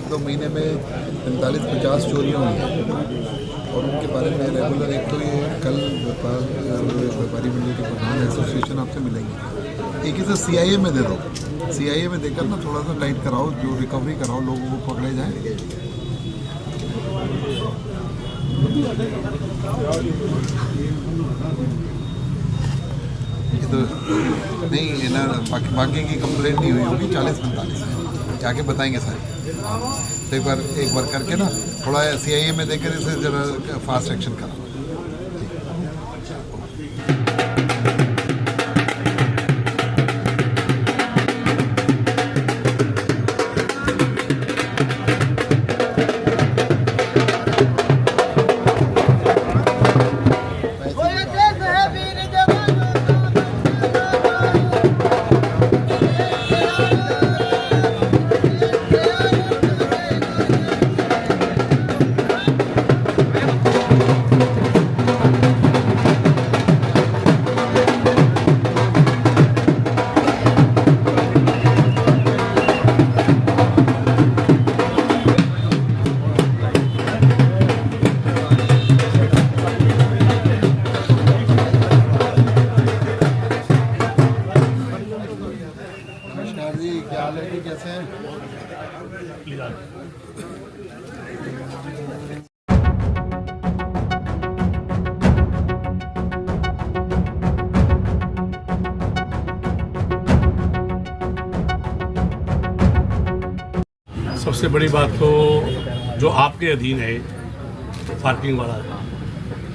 1-2 महीने में 45-50 चोरियाँ हुई हैं और उनके बारे में रेगुलर एक तो ये कल व्यापारी मंडी के प्रधान एसोसिएशन आपसे मिलेंगे, एक ही से CIA में दे दो, CIA में देकर ना थोड़ा सा टाइट कराओ, जो रिकवरी कराओ, लोगों को पकड़े जाएँ। ये तो नहीं ना, बाकी की कंप्लेंट नहीं हुई होगी, 40-45 है, जाके बताएंगे सारे। तो एक बार करके ना थोड़ा CIA में देकर इसे जरा फास्ट एक्शन करा। जी क्या हाल है, कैसे हैं? सबसे बड़ी बात तो जो आपके अधीन है पार्किंग वाला,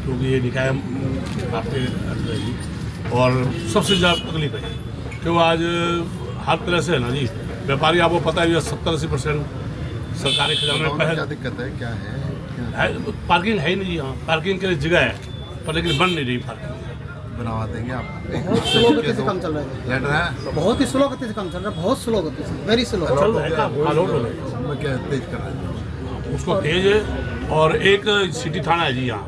क्योंकि ये निकाय आपके अधीन है और सबसे ज़्यादा तकलीफ है क्यों आज हर तरह से है ना जी, व्यापारी आपको पता है 70-80% सरकारी खजाने में क्या दिक्कत है, क्या है? पार्किंग है ही नहीं जी। हाँ, पार्किंग के लिए जगह है पर लेकिन बन नहीं रही पार्किंग। बनवा देंगे आप। बहुत स्लो गति से काम चल रहा है, लेटर है, बहुत ही स्लो गति से काम चल रहा है, बहुत स्लो गति से, वेरी स्लो चल रहा है काम, अलॉट हो रहा है। मैं क्या तेज कर रहा है उसको तेज है। और एक सिटी थाना है जी यहाँ,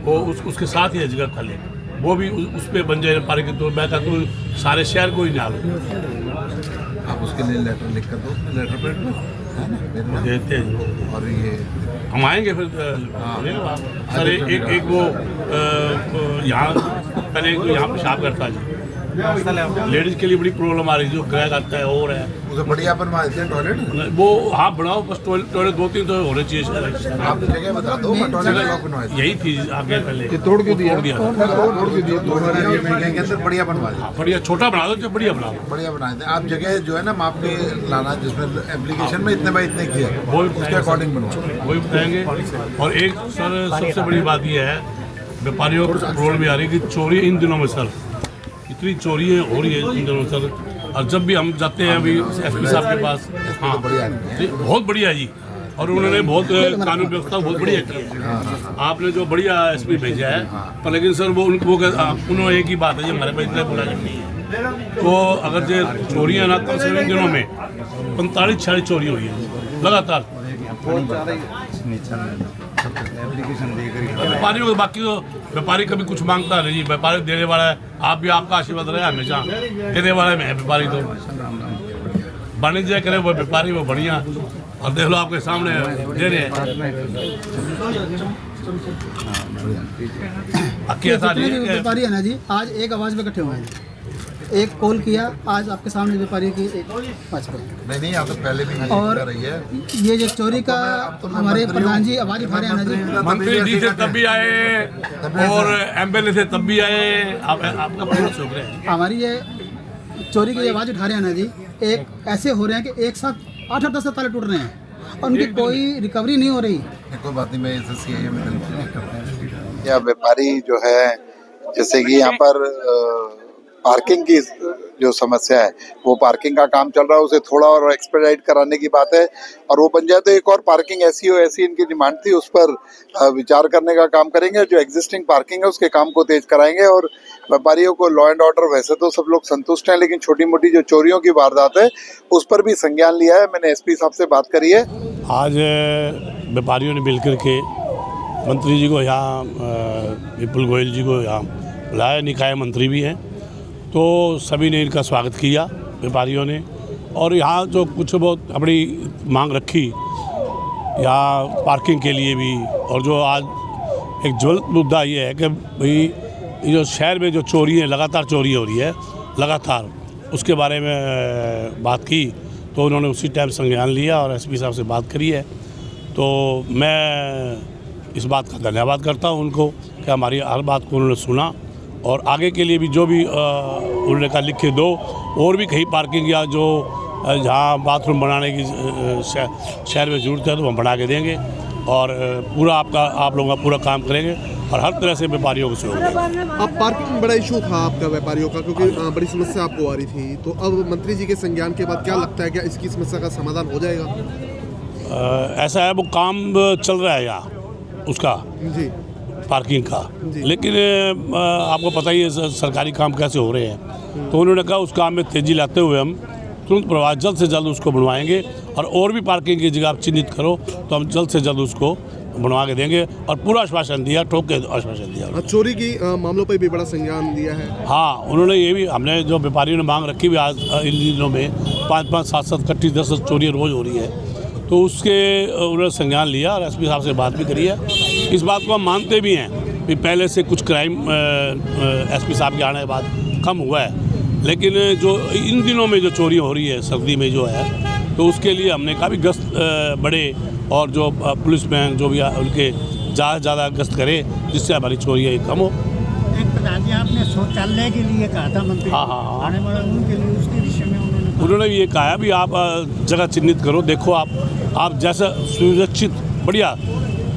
वो उसके साथ ही है जगह खाली, वो भी उस पर बन जाए पार्किंग। तो मैं कहता हूँ सारे शहर को ही निकाल, आप उसके लिए लेटर लिख कर दो, लेटर पेड है ना देते हैं। और ये हम आएंगे फिर सर। एक वो यहाँ पहले यहाँ पेशाब करता है जी, लेडीज के लिए बड़ी प्रॉब्लम आ रही है, जो ग्राहक आता है और है उसे बढ़िया बनवा देते हैं टॉयलेट। वो हाँ बनाओ, बस टॉयलेट 2-3 तो होने चाहिए। आप जगह बता दो, मैं टॉयलेट ब्लॉक बनवा देता यही थी आगे पहले तोड़ के दिया, बढ़िया बढ़िया बनवा देते, बढ़िया छोटा बना दो, बढ़िया बना दो, बढ़िया बना देते। आप जगह जो है ना माप के लाना, जिसमें एप्लीकेशन में इतने बाई इतने किया वो उसके अकॉर्डिंग बनवा, वही बताएंगे। और एक सर सबसे बड़ी बात यह है, व्यापारियों को प्रॉब्लम भी आ रही है कि चोरी इन दिनों में सर इतनी चोरी हो रही है इन दिनों में सर। और जब भी हम जाते हैं अभी SP साहब के पास, हाँ बहुत बढ़िया जी, और उन्होंने बहुत कानून व्यवस्था बहुत बढ़िया की है। आपने जो बढ़िया SP भेजा है, पर लेकिन सर वो उन्होंने एक ही बात है जी, हमारे पास इतना मुलाजिम नहीं है। तो अगर जो चोरियाँ ना कम से कम इन दिनों में 45-46 चोरी हुई है लगातार व्यापारियों को। बाकी तो व्यापारी कभी कुछ मांगता नहीं जी, व्यापारी देने वाला है। आप भी, आपका आशीर्वाद रहे हमेशा, देने वाला है व्यापारी। तो वाणिज्य करे वो व्यापारी, वो बढ़िया। और देख लो आपके सामने दे रहे हैं। व्यापारी है ना जी, आज एक आवाज में इकट्ठे हुए हैं, एक कॉल किया आज आपके सामने व्यापारी की 5 कॉल नहीं आप तो पहले भी और रही है। ये जो चोरी का हमारे प्रधान जी आवाज उठा रहे हैं ना जी, मंत्री जी थे तब भी आए और MLA थे तब भी आए। आपका प्रयास हो गया। हमारी ये चोरी की आवाज उठा रहे हैं ना जी, एक ऐसे हो रहे हैं कि एक साथ 8-10 ताले टूट रहे हैं और उनकी कोई रिकवरी नहीं हो रही। कोई बात नहीं, मैं इसे CIA में नहीं करता। या व्यापारी जो है, जैसे कि यहाँ पर पार्किंग की जो समस्या है, वो पार्किंग का काम चल रहा है, उसे थोड़ा और एक्सपेडाइट कराने की बात है और वो बन जाए तो एक और पार्किंग ऐसी हो, ऐसी इनकी डिमांड थी, उस पर विचार करने का काम करेंगे। जो एग्जिस्टिंग पार्किंग है उसके काम को तेज कराएंगे और व्यापारियों को लॉ एंड ऑर्डर, वैसे तो सब लोग संतुष्ट हैं, लेकिन छोटी मोटी जो चोरियों की वारदात है उस पर भी संज्ञान लिया है। मैंने SP साहब से बात करी है। आज व्यापारियों ने मिलकर के मंत्री जी को यहाँ, विपुल गोयल जी को यहाँ बुलाया, निकाय मंत्री भी हैं, तो सभी ने इनका स्वागत किया व्यापारियों ने। और यहाँ जो कुछ बहुत अपनी मांग रखी यहाँ पार्किंग के लिए भी, और जो आज एक ज्वलंत मुद्दा ये है कि भाई ये जो शहर में जो चोरी है, लगातार चोरी हो रही है लगातार, उसके बारे में बात की तो उन्होंने उसी टाइम संज्ञान लिया और एसपी साहब से बात करी है। तो मैं इस बात का धन्यवाद करता हूँ उनको कि हमारी हर बात को उन्होंने सुना, और आगे के लिए भी जो भी उन्होंने कहा लिख के दो, और भी कहीं पार्किंग या जो जहाँ बाथरूम बनाने की शहर में ज़रूरत है तो हम बना के देंगे, और पूरा आप लोगों का पूरा काम करेंगे और हर तरह से व्यापारियों को सहयोग देंगे। अब पार्किंग में बड़ा इशू था आपका व्यापारियों का, क्योंकि बड़ी समस्या आपको आ रही थी, तो अब मंत्री जी के संज्ञान के बाद क्या लगता है, क्या इसकी समस्या का समाधान हो जाएगा? ऐसा है, वो काम चल रहा है यहाँ उसका जी, पार्किंग का, लेकिन आपको पता ही है सरकारी काम कैसे हो रहे हैं, तो उन्होंने कहा उस काम में तेज़ी लाते हुए हम तुरंत प्रभाव जल्द से जल्द उसको बनवाएंगे, और भी पार्किंग की जगह आप चिन्हित करो तो हम जल्द से जल्द उसको बनवा के देंगे, और पूरा आश्वासन दिया, ठोक के आश्वासन दिया। चोरी की मामलों पर भी बड़ा संज्ञान दिया है। हाँ, उन्होंने ये भी, हमने जो व्यापारियों ने मांग रखी भी आज इन दिनों में 5-5, 7-7 कट्टी 10 चोरी रोज़ हो रही है, तो उसके उन्होंने संज्ञान लिया और एसपी साहब से बात भी करी है। इस बात को हम मानते भी हैं कि पहले से कुछ क्राइम एसपी साहब के आने के बाद कम हुआ है, लेकिन जो इन दिनों में जो चोरी हो रही है सर्दी में जो है, तो उसके लिए हमने काफ़ी गश्त बढ़े, और जो पुलिसमैन जो भी उनके ज़्यादा गश्त करे, जिससे हमारी चोरियाँ कम हो। एक प्रधान जी, आपने शौचालय के लिए कहा था मंत्री, हाँ। आने वाले उनके लिए उसके विषय में उन्होंने ये कहा भी आप जगह चिन्हित करो, देखो आप जैसा सुरक्षित बढ़िया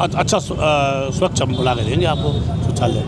अच्छा स्वच्छ हम बना के देंगे आपको शौचालय।